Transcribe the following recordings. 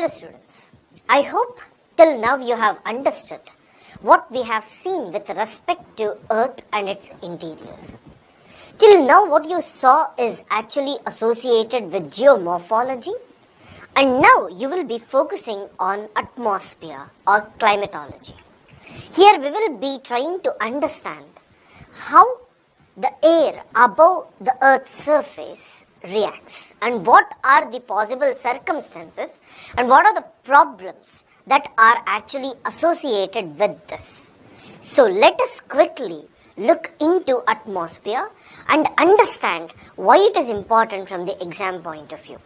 Hello students, I hope till now you have understood what we have seen with respect to Earth and its interiors. Till now what you saw is actually associated with geomorphology, and now you will be focusing on atmosphere or climatology. Here we will be trying to understand how the air above the Earth's surface reacts and what are the possible circumstances and what are the problems that are actually associated with this. So let us quickly look into atmosphere and understand why it is important from the exam point of view.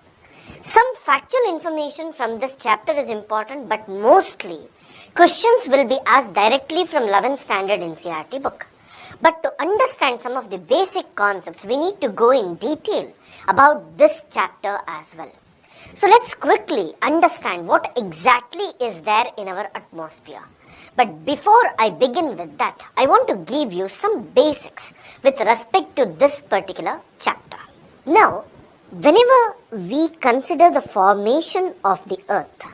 Some factual information from this chapter is important, but mostly questions will be asked directly from 11th standard NCERT book. But to understand some of the basic concepts, we need to go in detail about this chapter as well. So let's quickly understand what exactly is there in our atmosphere. But before I begin with that, I want to give you some basics with respect to this particular chapter. Now, whenever we consider the formation of the Earth,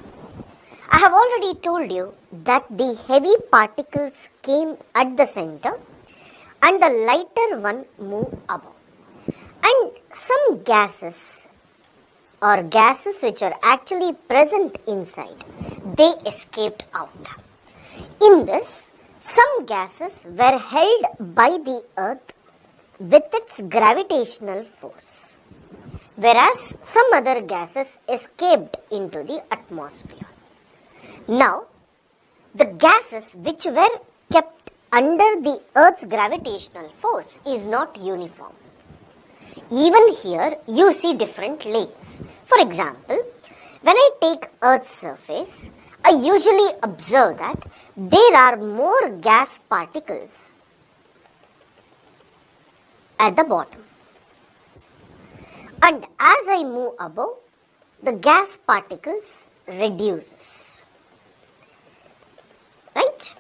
I have already told you that the heavy particles came at the center and the lighter one moved above. And some gases or gases which are actually present inside, they escaped out. In this, some gases were held by the Earth with its gravitational force, whereas some other gases escaped into the atmosphere. Now, the gases which were kept under the Earth's gravitational force is not uniform. Even here, you see different layers. For example, when I take Earth's surface, I usually observe that there are more gas particles at the bottom. And as I move above, the gas particles reduces. Right?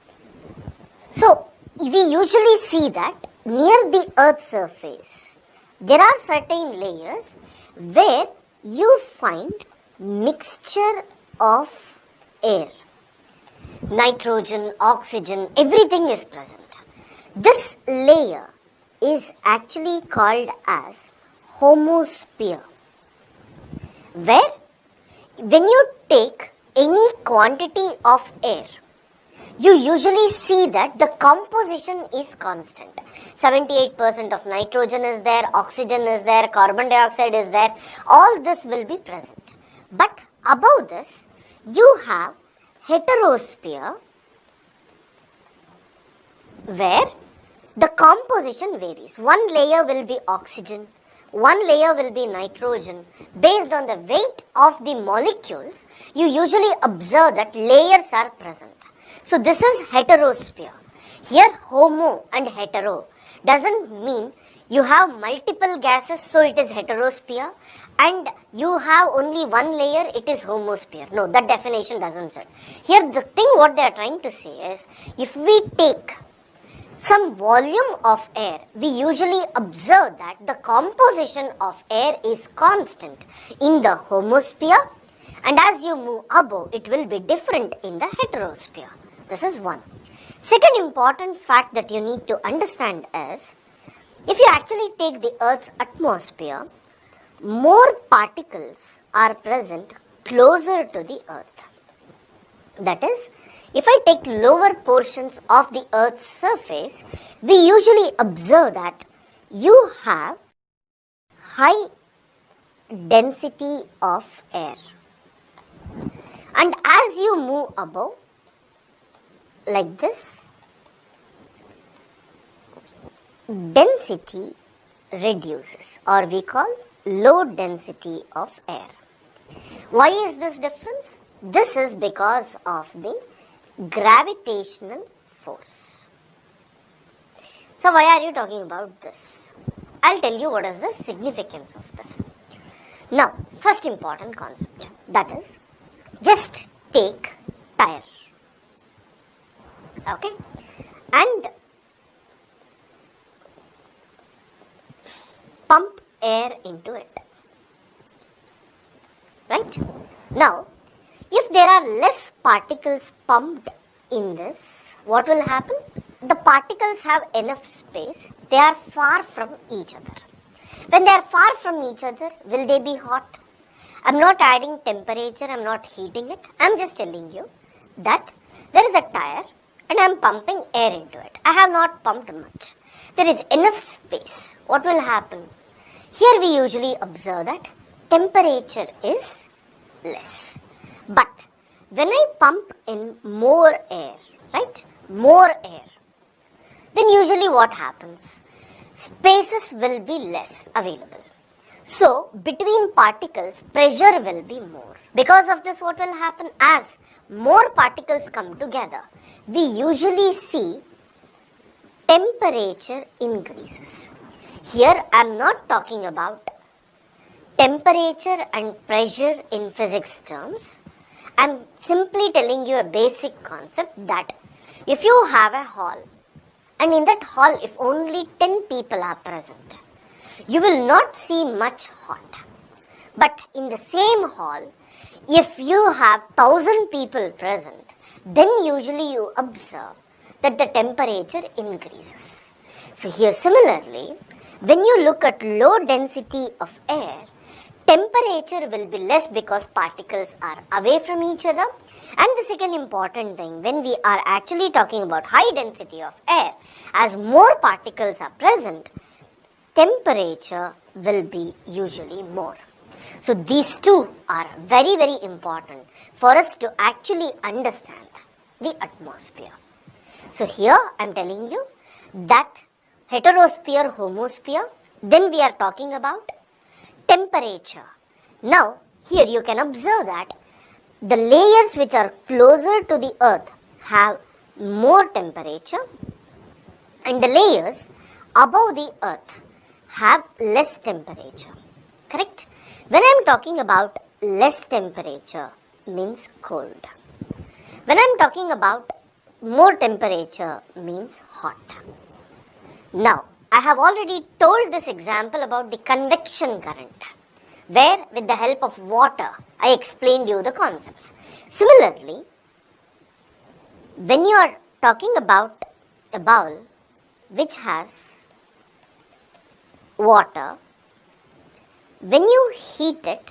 So, we usually see that near the Earth's surface, there are certain layers where you find mixture of air. Nitrogen, oxygen, everything is present. This layer is actually called as homosphere, where when you take any quantity of air, you usually see that the composition is constant. 78% of nitrogen is there, oxygen is there, carbon dioxide is there. All this will be present. But above this, you have heterosphere, where the composition varies. One layer will be oxygen, one layer will be nitrogen. Based on the weight of the molecules, you usually observe that layers are present. So this is heterosphere. Here homo and hetero doesn't mean you have multiple gases, so it is heterosphere, and you have only one layer, it is homosphere. No, that definition doesn't say. Here the thing what they are trying to say is, if we take some volume of air, we usually observe that the composition of air is constant in the homosphere, and as you move above, it will be different in the heterosphere. This is one. Second important fact that you need to understand is, if you actually take the Earth's atmosphere, more particles are present closer to the Earth. That is, if I take lower portions of the Earth's surface, we usually observe that you have high density of air. And as you move above, like this, density reduces, or we call low density of air. Why is this difference? This is because of the gravitational force. So why are you talking about this? I'll tell you what is the significance of this. Now, first important concept, that is, just take tire. Okay, and pump air into it. Right? Now, If there are less particles pumped in this, what will happen? The particles have enough space. They are far from each other. When they are far from each other, will they be hot? I'm not adding temperature, I'm not heating it. I'm just telling you that there is a tire and I'm pumping air into it. I have not pumped much. There is enough space. What will happen? Here we usually observe that temperature is less. But when I pump in more air, right? More air, then usually what happens? Spaces will be less available. So, between particles, pressure will be more. Because of this, what will happen? As more particles come together, we usually see temperature increases. Here, I am not talking about temperature and pressure in physics terms. I am simply telling you a basic concept that if you have a hall, and in that hall, if only 10 people are present, you will not see much hot. But in the same hall, if you have 1,000 people present, then usually you observe that the temperature increases. So here similarly, when you look at low density of air, temperature will be less because particles are away from each other. And the second important thing, when we are actually talking about high density of air, as more particles are present, temperature will be usually more. So these two are very, very important for us to actually understand the atmosphere. So here I am telling you that heterosphere, homosphere, then we are talking about temperature. Now here you can observe that the layers which are closer to the earth have more temperature and the layers above the earth have less temperature. Correct? When I am talking about less temperature means cold. When I am talking about more temperature means hot. Now, I have already told this example about the convection current, where with the help of water, I explained you the concepts. Similarly, when you are talking about a bowl which has water, when you heat it,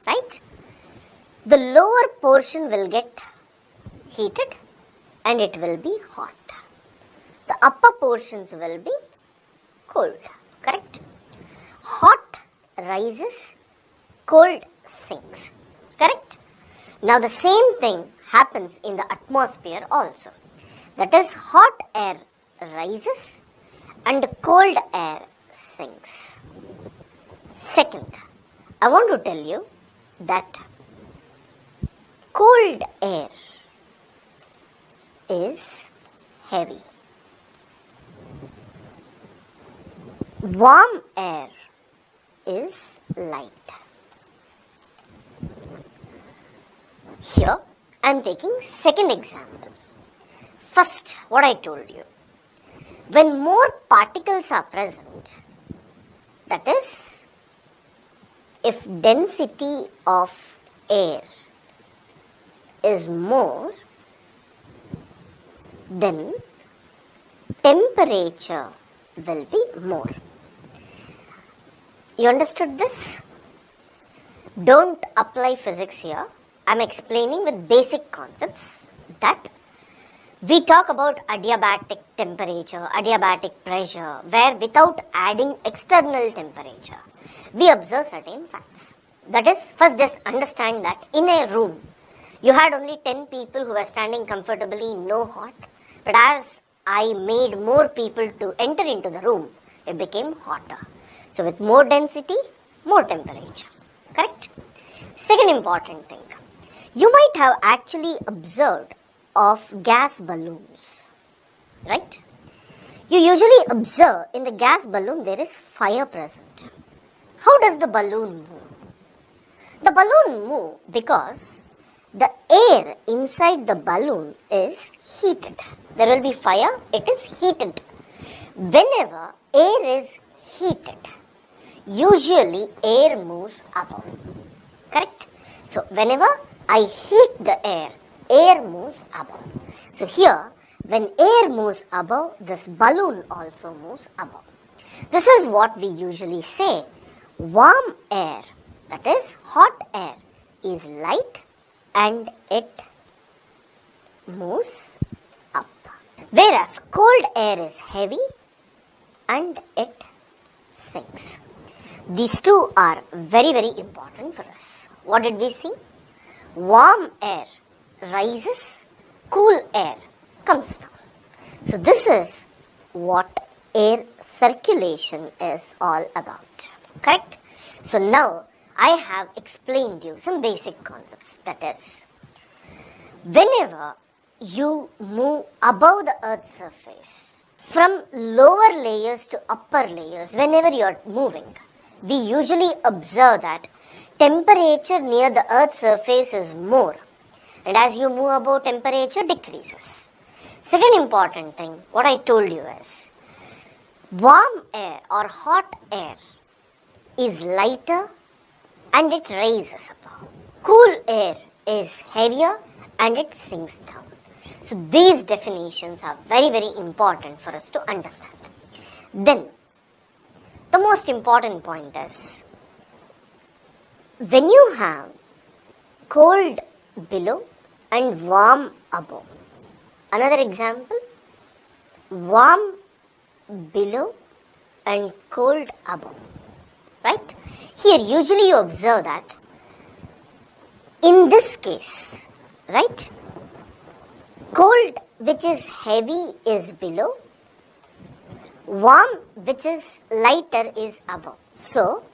right, the lower portion will get heated and it will be hot. The upper portions will be cold, correct? Hot rises, cold sinks, correct? Now the same thing happens in the atmosphere also. That is, hot air rises and cold air sinks. Second, I want to tell you that cold air is heavy. Warm air is light. Here I am taking second example. First, what I told you. When more particles are present, that is, if density of air is more, then temperature will be more. You understood this? Don't apply physics here. I am explaining with basic concepts that we talk about adiabatic temperature, adiabatic pressure, where without adding external temperature, we observe certain facts. That is, first just understand that in a room, you had only 10 people who were standing comfortably, no hot. But as I made more people to enter into the room, it became hotter. So with more density, more temperature. Correct? Second important thing. You might have actually observed of gas balloons. Right? You usually observe in the gas balloon there is fire present. How does the balloon move? The balloon moves because the air inside the balloon is heated. There will be fire, it is heated. Whenever air is heated, usually air moves above. Correct? So whenever I heat the air, air moves above. So here, when air moves above, this balloon also moves above. This is what we usually say. Warm air, that is hot air, is light and it moves up. Whereas cold air is heavy and it sinks. These two are very, very important for us. What did we see? Warm air rises, cool air comes down. So this is what air circulation is all about. Correct? So now I have explained you some basic concepts. That is, whenever you move above the earth's surface, from lower layers to upper layers, whenever you are moving, we usually observe that temperature near the earth's surface is more, and as you move above, temperature decreases. Second important thing, what I told you is, warm air or hot air is lighter and it rises above. Cool air is heavier and it sinks down. So these definitions are very, very important for us to understand. Then, the most important point is, when you have cold below and warm above. Another example, warm below and cold above. Right? Here usually you observe that in this case, right, cold which is heavy is below, warm which is lighter is above. So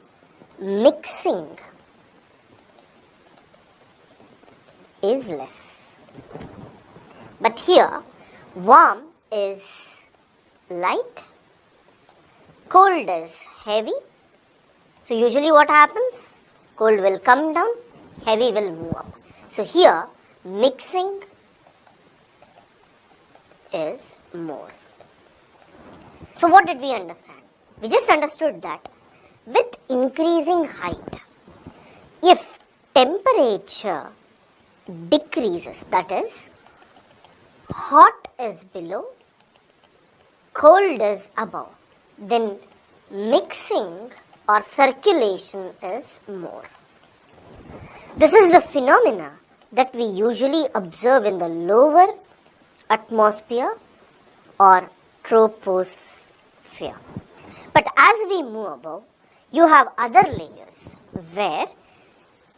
mixing is less. But here warm is light, cold is heavy. So usually what happens? Cold will come down, heavy will move up. So here mixing is more. So what did we understand? We just understood that with increasing height, if temperature decreases, that is, hot is below, cold is above, then mixing or circulation is more. This is the phenomena that we usually observe in the lower atmosphere or troposphere. But as we move above, you have other layers where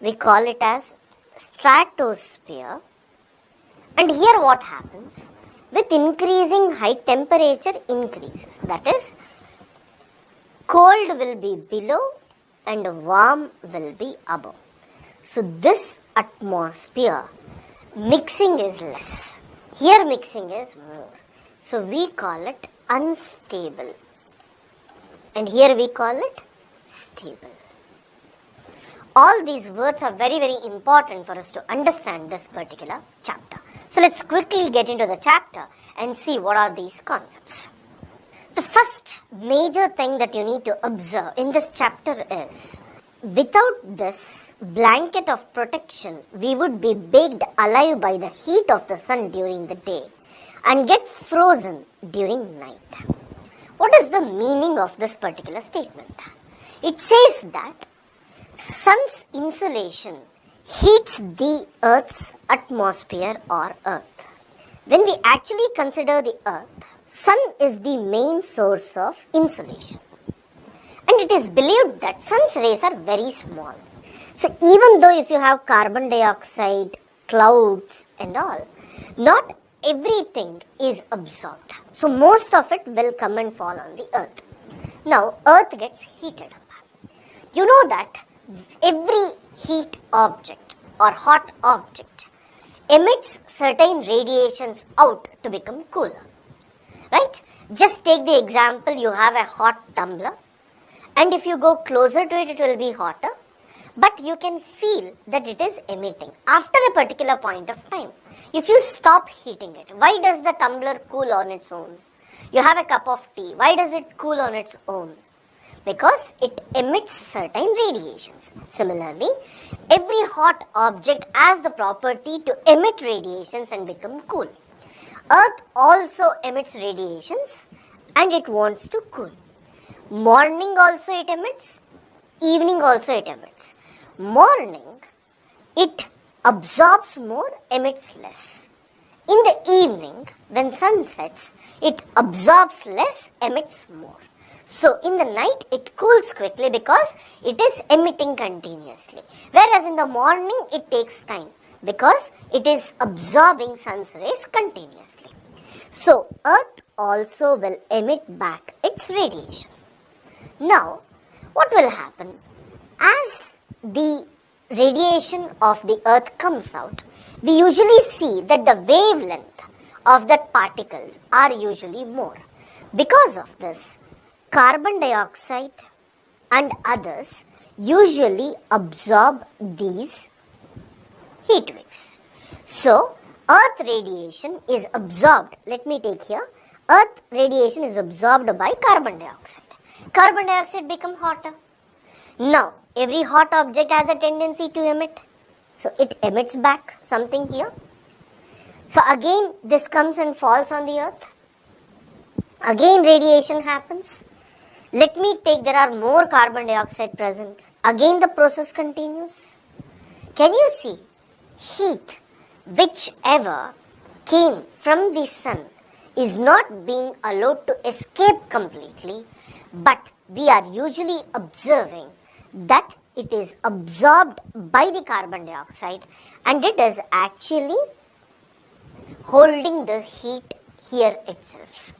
we call it as stratosphere. And here what happens? With increasing height, temperature increases. That is, cold will be below and warm will be above. So this atmosphere, mixing is less. Here mixing is more. So we call it unstable. And here we call it stable. All these words are very, very important for us to understand this particular chapter. So let's quickly get into the chapter and see what are these concepts. The first major thing that you need to observe in this chapter is, without this blanket of protection, we would be baked alive by the heat of the sun during the day and get frozen during night. What is the meaning of this particular statement? It says that sun's insolation heats the earth's atmosphere or earth. When we actually consider the earth, sun is the main source of insolation. And it is believed that sun's rays are very small. So even though if you have carbon dioxide, clouds and all, not everything is absorbed. So most of it will come and fall on the earth. Now earth gets heated up. You know that every heat object or hot object emits certain radiations out to become cooler. Right? Just take the example, you have a hot tumbler, and if you go closer to it, it will be hotter, but you can feel that it is emitting after a particular point of time. If you stop heating it, why does the tumbler cool on its own? You have a cup of tea, why does it cool on its own? because it emits certain radiations. Similarly, every hot object has the property to emit radiations and become cool. Earth also emits radiations and it wants to cool. Morning also it emits, evening also it emits. Morning, it absorbs more, emits less. In the evening, when sun sets, it absorbs less, emits more. So, in the night, it cools quickly because it is emitting continuously. Whereas in the morning, it takes time because it is absorbing sun's rays continuously. So, Earth also will emit back its radiation. Now, what will happen? As the radiation of the Earth comes out, we usually see that the wavelength of the particles are usually more. Because of this, carbon dioxide and others usually absorb these heat waves. So, Earth radiation is absorbed. Let me take here. Earth radiation is absorbed by carbon dioxide. Carbon dioxide becomes hotter. Now, every hot object has a tendency to emit. So, it emits back something here. So, again this comes and falls on the Earth. Again radiation happens. Let me take, there are more carbon dioxide present. Again the process continues. Can you see? Heat, whichever came from the sun, is not being allowed to escape completely, but we are usually observing that it is absorbed by the carbon dioxide and it is actually holding the heat here itself.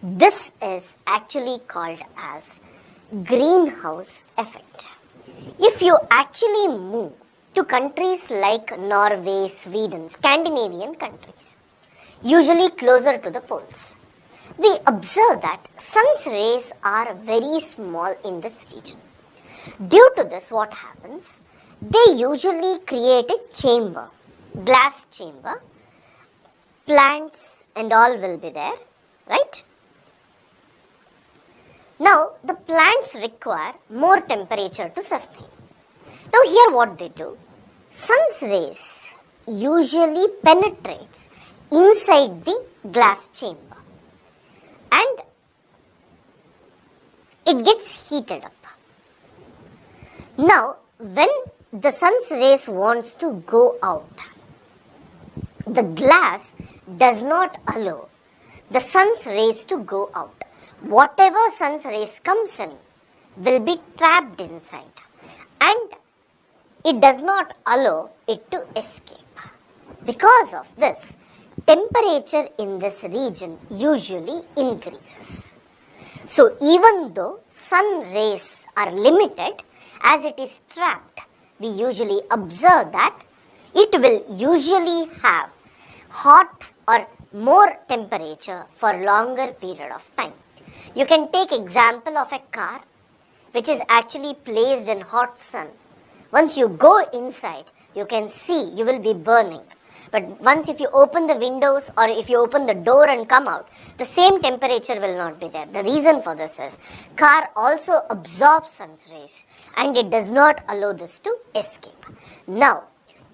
This is actually called as greenhouse effect. If you actually move to countries like Norway, Sweden, Scandinavian countries, usually closer to the poles, we observe that sun's rays are very small in this region. Due to this, what happens? They usually create a chamber, glass chamber. Plants and all will be there, right? Now, the plants require more temperature to sustain. Now, here what they do? Sun's rays usually penetrates inside the glass chamber and it gets heated up. Now, when the sun's rays wants to go out, the glass does not allow the sun's rays to go out. Whatever sun's rays comes in will be trapped inside and it does not allow it to escape. Because of this, temperature in this region usually increases. So, even though sun rays are limited, as it is trapped, we usually observe that it will usually have hot or more temperature for longer period of time. You can take example of a car which is actually placed in hot sun. Once you go inside, you can see you will be burning. But once if you open the windows or if you open the door and come out, the same temperature will not be there. The reason for this is car also absorbs sun's rays and it does not allow this to escape. Now,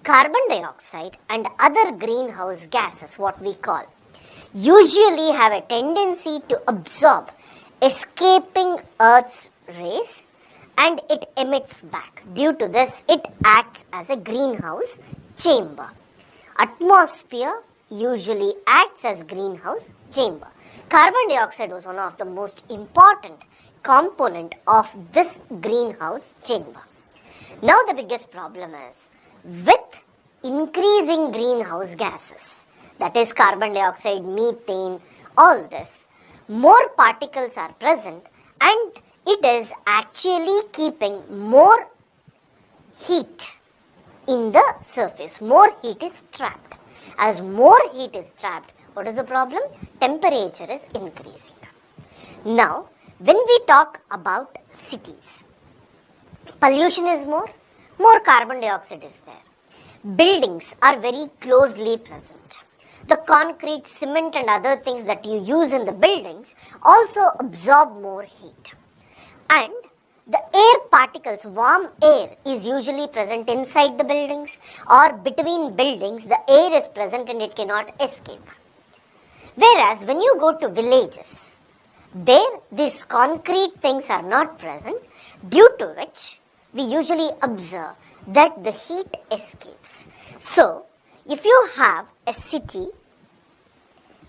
carbon dioxide and other greenhouse gases, what we call, usually have a tendency to absorb escaping Earth's rays and it emits back. Due to this, it acts as a greenhouse chamber. Atmosphere usually acts as greenhouse chamber. Carbon dioxide was one of the most important component of this greenhouse chamber. Now the biggest problem is with increasing greenhouse gases, that is carbon dioxide, methane, all this, more particles are present and it is actually keeping more heat in the surface. More heat is trapped. As more heat is trapped, what is the problem? Temperature is increasing. Now, when we talk about cities, pollution is more carbon dioxide is there. Buildings are very closely present. The concrete, cement and other things that you use in the buildings also absorb more heat. And the air particles, warm air, is usually present inside the buildings, or between buildings the air is present and it cannot escape. Whereas when you go to villages, there these concrete things are not present, due to which we usually observe that the heat escapes. So, if you have a city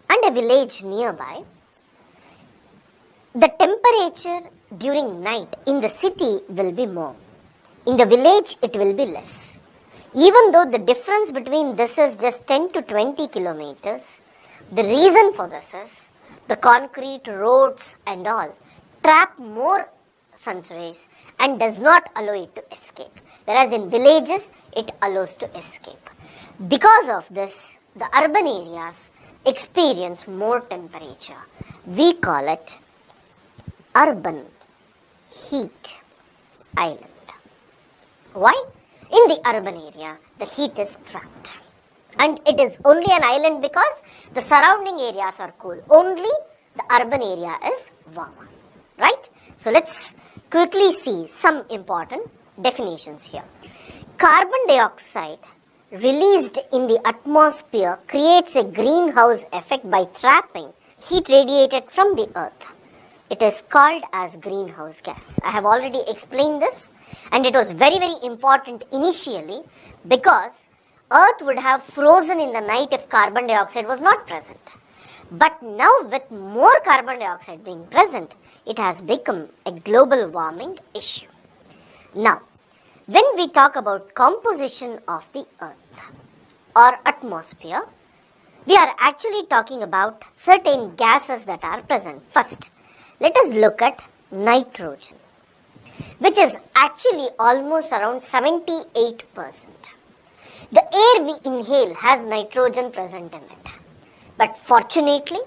and a village nearby, the temperature during night in the city will be more. In the village, it will be less. Even though the difference between this is just 10 to 20 kilometers, the reason for this is the concrete roads and all trap more sun's rays and does not allow it to escape. Whereas in villages, it allows to escape. Because of this, the urban areas experience more temperature. We call it urban heat island. Why? In the urban area, the heat is trapped. And it is only an island because the surrounding areas are cool. Only the urban area is warm. Right? So let's quickly see some important definitions here. Carbon dioxide released in the atmosphere creates a greenhouse effect by trapping heat radiated from the earth. It is called as greenhouse gas. I have already explained this, and it was very, very important initially because earth would have frozen in the night if carbon dioxide was not present. But now with more carbon dioxide being present, it has become a global warming issue. Now, when we talk about composition of the earth or atmosphere, we are actually talking about certain gases that are present. First, let us look at nitrogen, which is actually almost around 78%. The air we inhale has nitrogen present in it. But fortunately,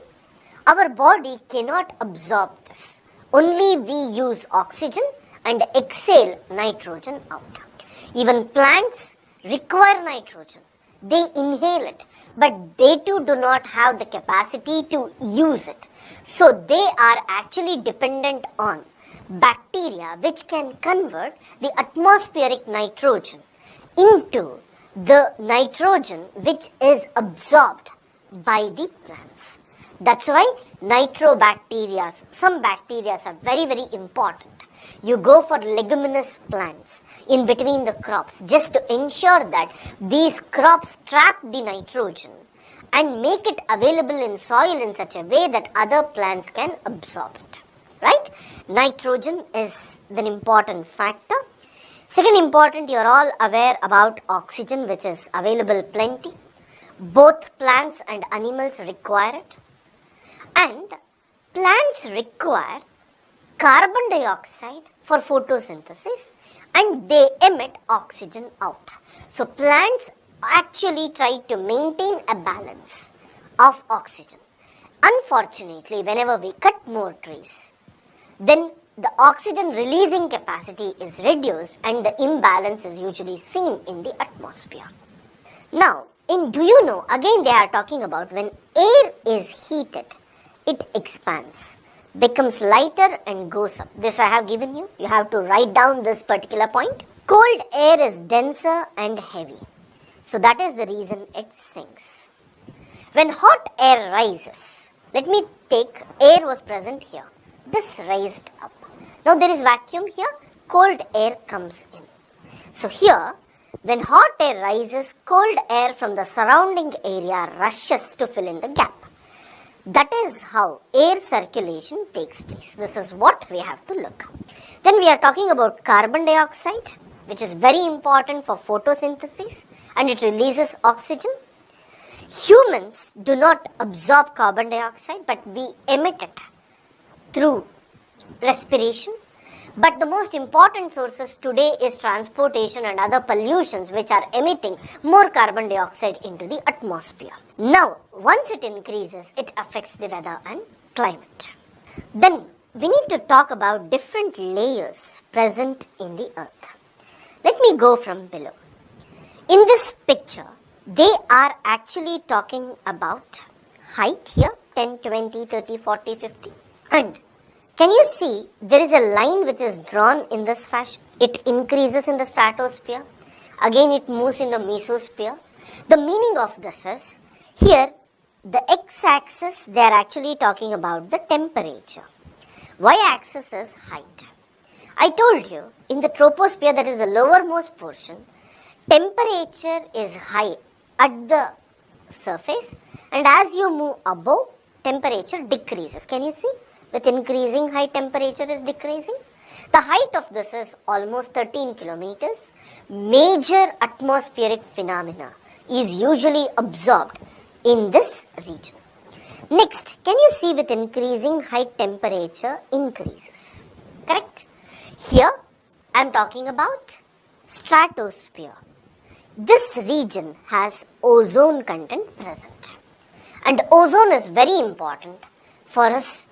our body cannot absorb this. Only we use oxygen and exhale nitrogen out. Even plants require nitrogen. They inhale it, but they too do not have the capacity to use it. So they are actually dependent on bacteria which can convert the atmospheric nitrogen into the nitrogen which is absorbed by the plants. That's why nitrobacteria, some bacteria are very, very important. You go for leguminous plants in between the crops just to ensure that these crops trap the nitrogen and make it available in soil in such a way that other plants can absorb it. Right? Nitrogen is an important factor. Second important, you are all aware about oxygen, which is available plenty. Both plants and animals require it. And plants require carbon dioxide for photosynthesis and they emit oxygen out. So plants actually try to maintain a balance of oxygen. Unfortunately, whenever we cut more trees, then the oxygen releasing capacity is reduced and the imbalance is usually seen in the atmosphere. Now, do you know, again they are talking about when air is heated, it expands, becomes lighter and goes up. This I have given you. You have to write down this particular point. Cold air is denser and heavy. So that is the reason it sinks. When hot air rises, let me take air was present here. This raised up. Now there is vacuum here, cold air comes in. So here, when hot air rises, cold air from the surrounding area rushes to fill in the gap. That is how air circulation takes place. This is what we have to look. Then we are talking about carbon dioxide, which is very important for photosynthesis and it releases oxygen. Humans do not absorb carbon dioxide, but we emit it through respiration. But the most important sources today is transportation and other pollutions which are emitting more carbon dioxide into the atmosphere. Now, once it increases, it affects the weather and climate. Then, we need to talk about different layers present in the earth. Let me go from below. In this picture, they are actually talking about height here, 10, 20, 30, 40, 50. And Can you see there is a line which is drawn in this fashion? It increases in the stratosphere. Again it moves in the mesosphere. The meaning of this is, here the x-axis they are actually talking about the temperature. Y-axis is height. I told you in the troposphere, that is the lowermost portion, temperature is high at the surface, and as you move above, temperature decreases. Can you see? With increasing height, temperature is decreasing. The height of this is almost 13 kilometers. Major atmospheric phenomena is usually absorbed in this region. Next, can you see with increasing height, temperature increases? Correct? Here, I am talking about stratosphere. This region has ozone content present. And ozone is very important for us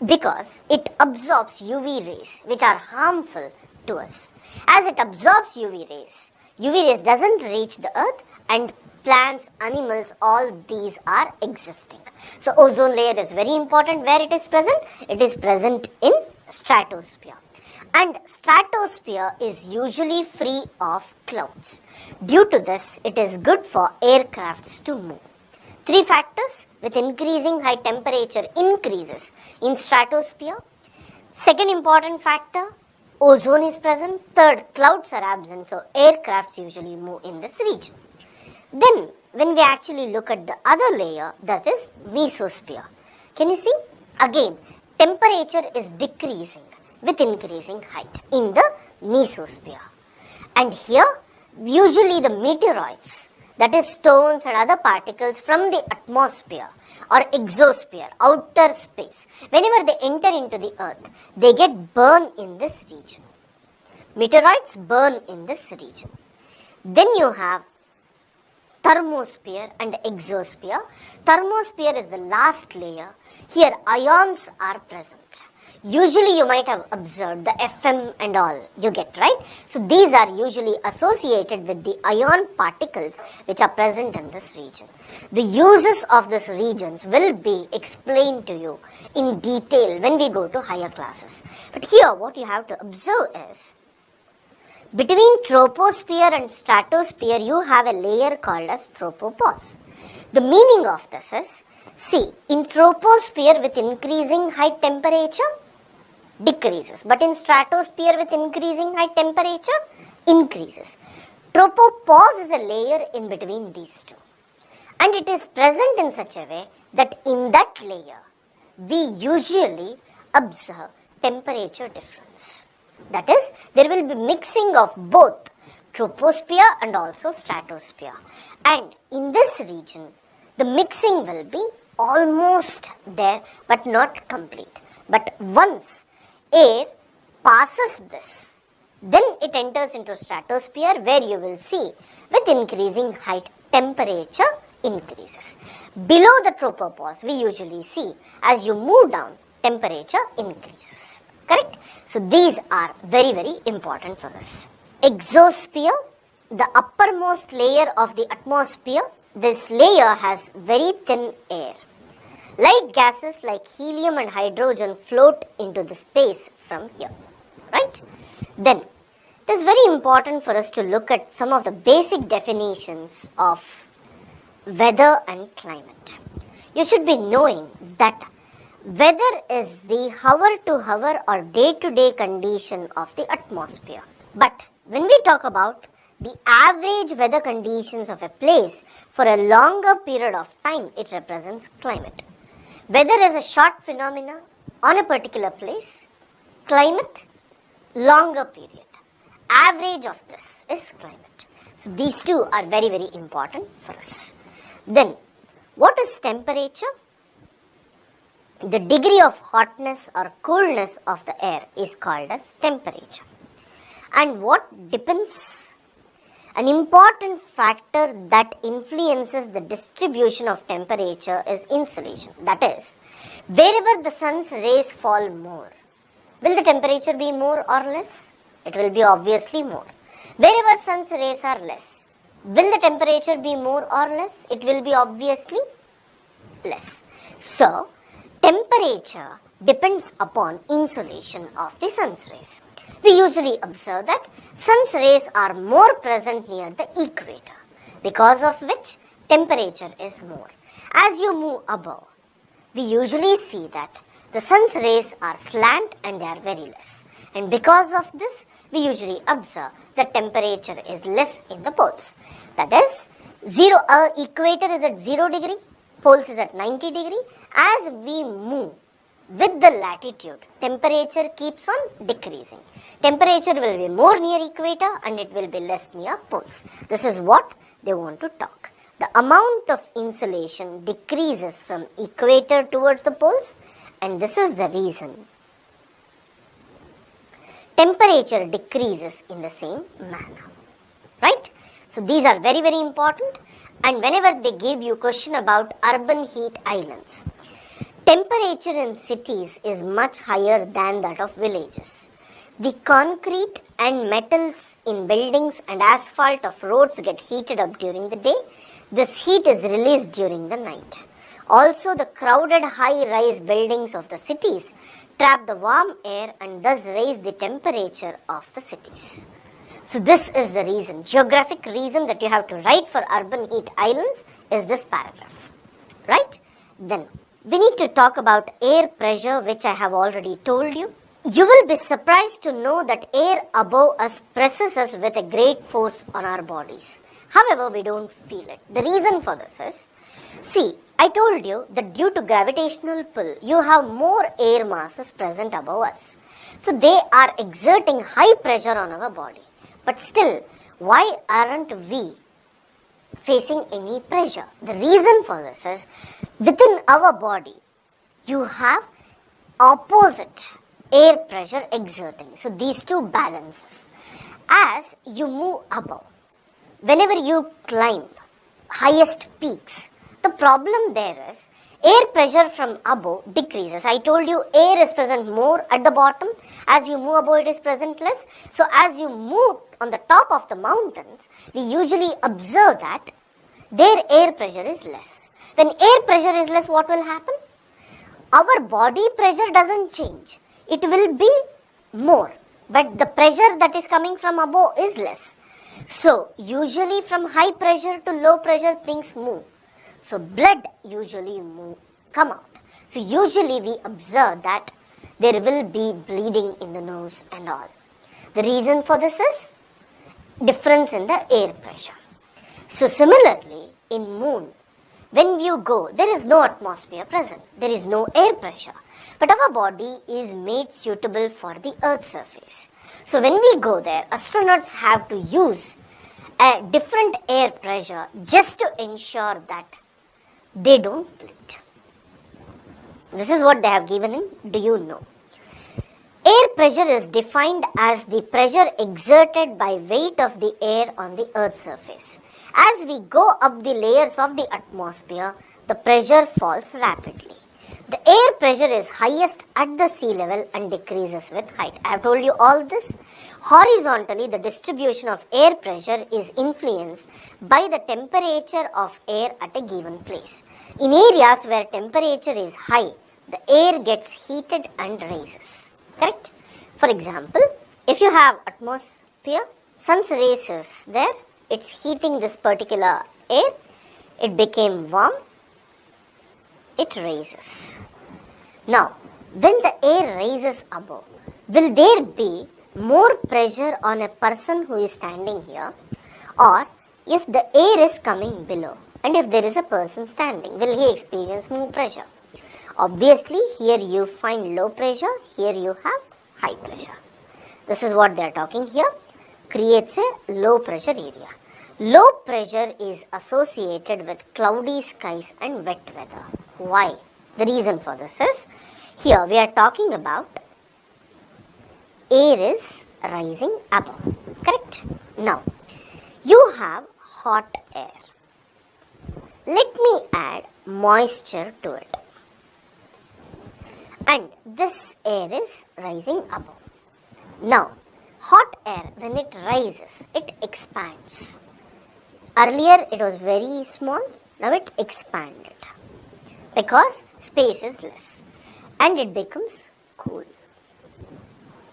because it absorbs UV rays which are harmful to us. As it absorbs UV rays doesn't reach the earth, and plants, animals, all these are existing. So ozone layer is very important. Where it is present? It is present in stratosphere. And stratosphere is usually free of clouds. Due to this, it is good for aircrafts to move. 3 factors: with increasing high temperature increases in stratosphere. Second important factor, ozone is present. Third, clouds are absent, so aircrafts usually move in this region. Then, when we actually look at the other layer, that is mesosphere. Can you see? Again, temperature is decreasing with increasing height in the mesosphere. And here, usually the meteoroids, that is stones and other particles from the atmosphere or exosphere, outer space, whenever they enter into the earth, they get burned in this region. Meteoroids burn in this region. Then you have thermosphere and exosphere. Thermosphere is the last layer. Here ions are present. Usually you might have observed the FM and all you get, right? So these are usually associated with the ion particles which are present in this region. The uses of these regions will be explained to you in detail when we go to higher classes. But here what you have to observe is, between troposphere and stratosphere you have a layer called as tropopause. The meaning of this is, see, in troposphere with increasing high temperature, decreases, but in stratosphere with increasing high temperature, increases. Tropopause is a layer in between these two, and it is present in such a way that in that layer we usually observe temperature difference. That is, there will be mixing of both troposphere and also stratosphere, and in this region the mixing will be almost there but not complete. But once air passes this, then it enters into stratosphere, where you will see with increasing height temperature increases. Below the tropopause we usually see, as you move down, temperature increases. Correct? So these are very, very important for us. Exosphere, the uppermost layer of the atmosphere. This layer has very thin air. Light gases like helium and hydrogen float into the space from here, right? Then, it is very important for us to look at some of the basic definitions of weather and climate. You should be knowing that weather is the hour-to-hour or day-to-day condition of the atmosphere. But when we talk about the average weather conditions of a place for a longer period of time, it represents climate. Weather is a short phenomena on a particular place. Climate, longer period. Average of this is climate. So these two are very, very important for us. Then, what is temperature? The degree of hotness or coolness of the air is called as temperature. And what depends? An important factor that influences the distribution of temperature is insolation. That is, wherever the sun's rays fall more, will the temperature be more or less? It will be obviously more. Wherever sun's rays are less, will the temperature be more or less? It will be obviously less. So, temperature depends upon insolation of the sun's rays. We usually observe that sun's rays are more present near the equator, because of which temperature is more. As you move above, we usually see that the sun's rays are slant and they are very less. And because of this, we usually observe that temperature is less in the poles. That is, equator is at 0 degree, poles is at 90 degree. As we move with the latitude, temperature keeps on decreasing. Temperature will be more near equator and it will be less near poles. This is what they want to talk. The amount of insolation decreases from equator towards the poles, and this is the reason temperature decreases in the same manner. Right? So these are very, very important, and whenever they give you question about urban heat islands, temperature in cities is much higher than that of villages. The concrete and metals in buildings and asphalt of roads get heated up during the day. This heat is released during the night. Also, the crowded high-rise buildings of the cities trap the warm air and thus raise the temperature of the cities. So this is the reason, geographic reason that you have to write for urban heat islands is this paragraph. Right? Then we need to talk about air pressure, which I have already told you. You will be surprised to know that air above us presses us with a great force on our bodies. However, we don't feel it. The reason for this is, see, I told you that due to gravitational pull, you have more air masses present above us. So they are exerting high pressure on our body. But still, why aren't we facing any pressure? The reason for this is, within our body, you have opposite air pressure exerting. So these two balances. As you move above, whenever you climb highest peaks, the problem there is air pressure from above decreases. I told you air is present more at the bottom. As you move above, it is present less. So as you move on the top of the mountains, we usually observe that their air pressure is less. When air pressure is less, what will happen? Our body pressure doesn't change. It will be more. But the pressure that is coming from above is less. So usually from high pressure to low pressure, things move. So blood usually come out. So usually we observe that there will be bleeding in the nose and all. The reason for this is difference in the air pressure. So similarly, in moon, when you go, there is no atmosphere present. There is no air pressure. But our body is made suitable for the earth's surface. So when we go there, astronauts have to use a different air pressure just to ensure that they don't bleed. This is what they have given in Do You Know? Air pressure is defined as the pressure exerted by weight of the air on the earth's surface. As we go up the layers of the atmosphere, the pressure falls rapidly. The air pressure is highest at the sea level and decreases with height. I have told you all this. Horizontally, the distribution of air pressure is influenced by the temperature of air at a given place. In areas where temperature is high, the air gets heated and rises. Correct? For example, if you have atmosphere, sun's rays is there, it's heating this particular air, it became warm, it rises. Now, when the air rises above, will there be more pressure on a person who is standing here, or if the air is coming below and if there is a person standing, will he experience more pressure? Obviously, here you find low pressure, here you have high pressure. This is what they are talking here, creates a low pressure area. Low pressure is associated with cloudy skies and wet weather. Why? The reason for this is, here we are talking about air is rising above. Correct? Now, you have hot air. Let me add moisture to it. And this air is rising above. Now, hot air, when it rises, it expands. Earlier it was very small, now it expanded because space is less. and it becomes cool.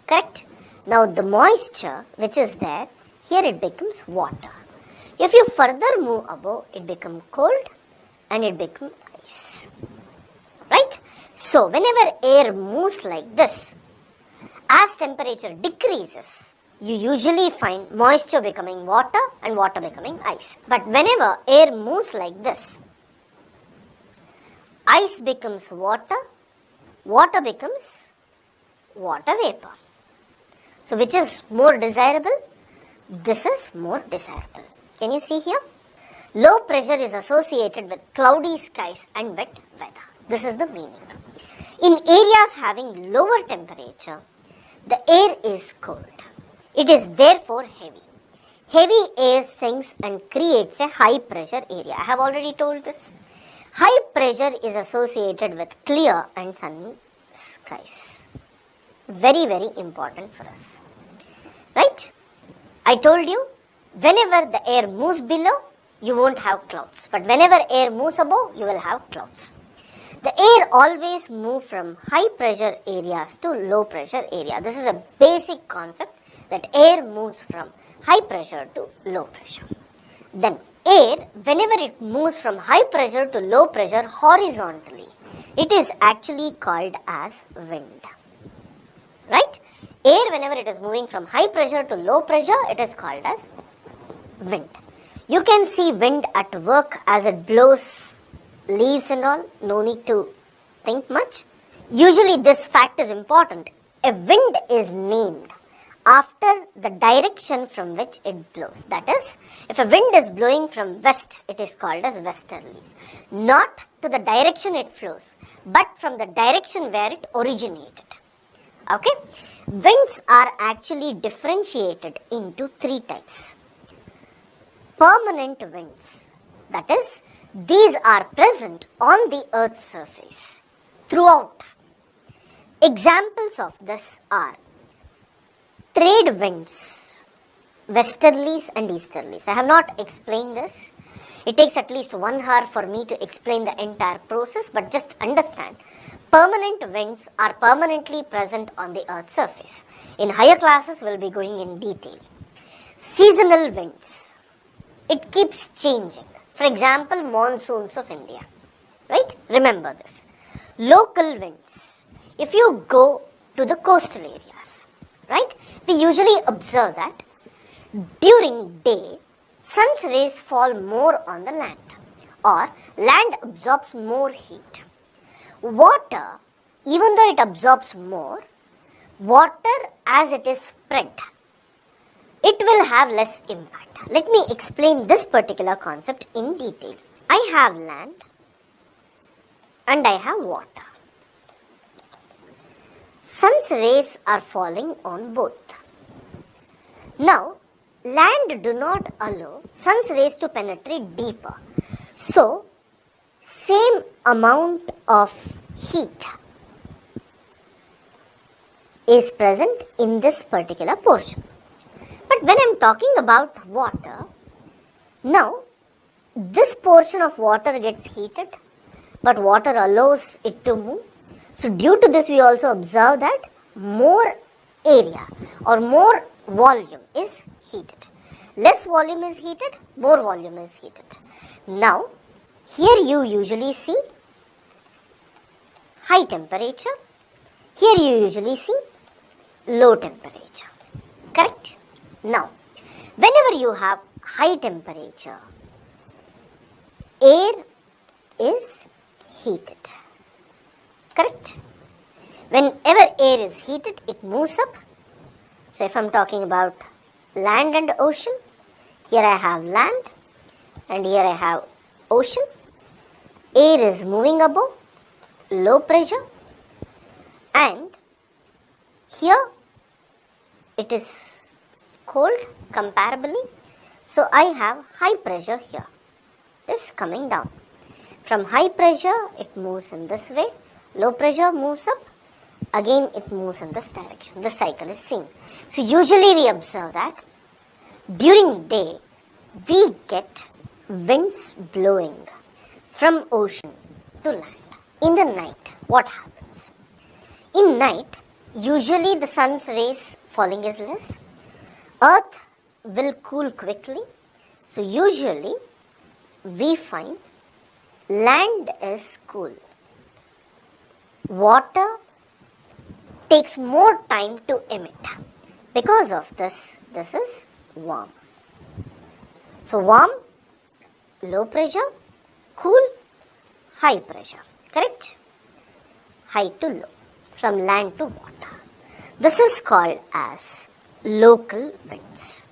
Correct? Now the moisture which is there, here it becomes water. If you further move above, it becomes cold and it becomes ice. Right? So whenever air moves like this, as temperature decreases, you usually find moisture becoming water and water becoming ice. But whenever air moves like this, ice becomes water, water becomes water vapor. So which is more desirable? This is more desirable. Can you see here? Low pressure is associated with cloudy skies and wet weather. This is the meaning. In areas having lower temperature, the air is cold. It is therefore heavy. Heavy air sinks and creates a high pressure area. I have already told this. High pressure is associated with clear and sunny skies. Very, very important for us. Right? I told you, whenever the air moves below, you won't have clouds. But whenever air moves above, you will have clouds. The air always moves from high pressure areas to low pressure area. This is a basic concept, that air moves from high pressure to low pressure. Then air, whenever it moves from high pressure to low pressure horizontally, it is actually called as wind. Right? Air, whenever it is moving from high pressure to low pressure, it is called as wind. You can see wind at work as it blows leaves and all. No need to think much. Usually this fact is important. A wind is named after the direction from which it blows. That is, if a wind is blowing from west, it is called as westerlies. Not to the direction it flows, but from the direction where it originated. Okay? Winds are actually differentiated into three types. Permanent winds. That is, these are present on the earth's surface throughout. Examples of this are trade winds, westerlies and easterlies. I have not explained this. It takes at least 1 hour for me to explain the entire process, but just understand. Permanent winds are permanently present on the earth's surface. In higher classes, we will be going in detail. Seasonal winds. It keeps changing. For example, monsoons of India. Right? Remember this. Local winds. If you go to the coastal areas, right, we usually observe that during day, sun's rays fall more on the land, or land absorbs more heat. Water, even though it absorbs more, water as it is spread, it will have less impact. Let me explain this particular concept in detail. I have land and I have water. Sun's rays are falling on both. Now, land do not allow sun's rays to penetrate deeper. So, same amount of heat is present in this particular portion. But when I am talking about water, now this portion of water gets heated, but water allows it to move. So due to this, we also observe that more area or more volume is heated. Less volume is heated, more volume is heated. Now, here you usually see high temperature. Here you usually see low temperature. Correct? Now, whenever you have high temperature, air is heated. Correct? Whenever air is heated, it moves up. So if I am talking about land and ocean, here I have land and here I have ocean. Air is moving above, low pressure, and here it is cold comparably. So I have high pressure here. It is coming down. From high pressure, it moves in this way. Low pressure moves up. Again, it moves in this direction. This cycle is seen. So usually we observe that during day, we get winds blowing from ocean to land. In the night, what happens? In night, usually the sun's rays falling is less. Earth will cool quickly. So usually we find land is cool. Water takes more time to emit. Because of this is warm. So warm, low pressure, cool, high pressure. Correct? High to low, from land to water. This is called as local winds.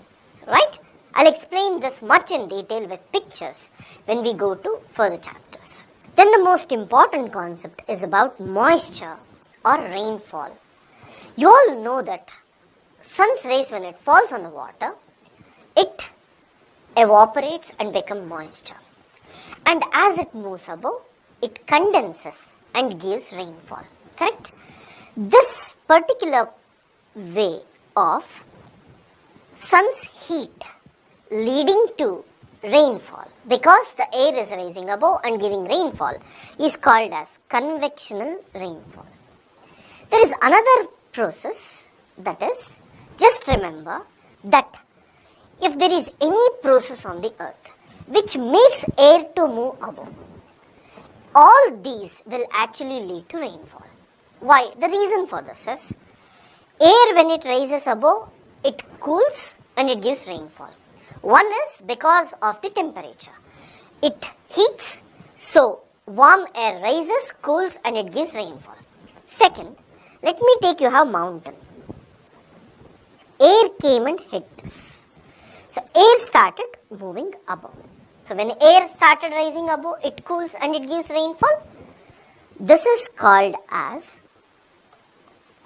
Right? I'll explain this much in detail with pictures when we go to further chapters. Then the most important concept is about moisture or rainfall. You all know that sun's rays, when it falls on the water, it evaporates and becomes moisture. And as it moves above, it condenses and gives rainfall. Correct? This particular way of sun's heat leading to rainfall, because the air is rising above and giving rainfall, is called as convectional rainfall. There is another process, that is, just remember that if there is any process on the earth which makes air to move above, all these will actually lead to rainfall. Why? The reason for this is, air when it rises above, it cools and it gives rainfall. One is because of the temperature. It heats, so warm air rises, cools and it gives rainfall. Second, let me take you have mountain. Air came and hit this. So air started moving above. So when air started rising above, it cools and it gives rainfall. This is called as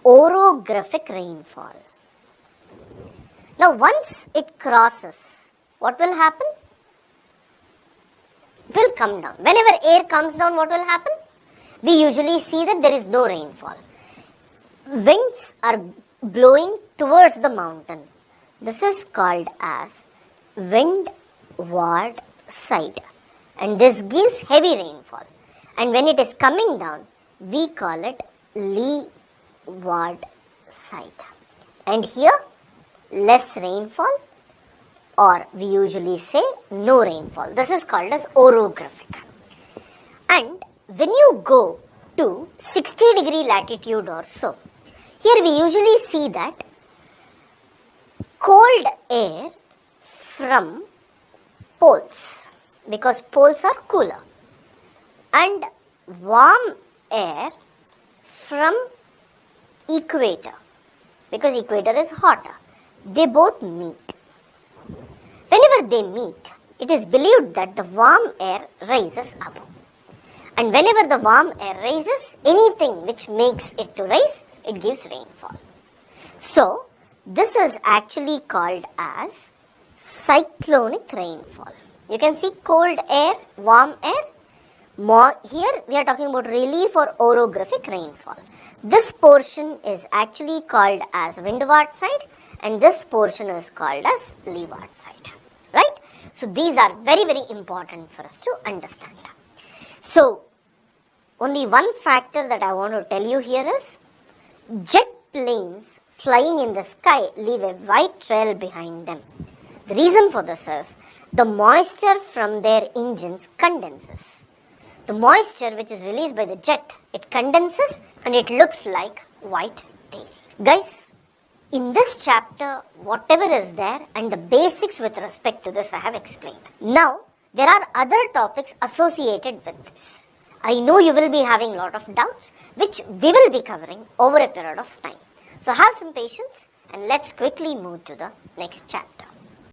orographic rainfall. Now once it crosses, what will happen? It will come down. Whenever air comes down, what will happen? We usually see that there is no rainfall. Winds are blowing towards the mountain. This is called as windward side. And this gives heavy rainfall. And when it is coming down, we call it leeward side. And here, less rainfall, or we usually say no rainfall. This is called as orographic. And when you go to 60-degree latitude or so, here we usually see that cold air from poles, because poles are cooler, and warm air from equator, because equator is hotter. They both meet. Whenever they meet, it is believed that the warm air rises above. And whenever the warm air rises, anything which makes it to rise, it gives rainfall. So, this is actually called as cyclonic rainfall. You can see cold air, warm air. Here we are talking about relief or orographic rainfall. This portion is actually called as windward side, and this portion is called as leeward side. Right? So these are very, very important for us to understand. So only one factor that I want to tell you here is, jet planes flying in the sky leave a white trail behind them. The reason for this is, the moisture from their engines condenses. The moisture which is released by the jet, it condenses and it looks like white tail. Guys, in this chapter, whatever is there and the basics with respect to this I have explained. Now, there are other topics associated with this. I know you will be having a lot of doubts, which we will be covering over a period of time. So have some patience and let's quickly move to the next chapter.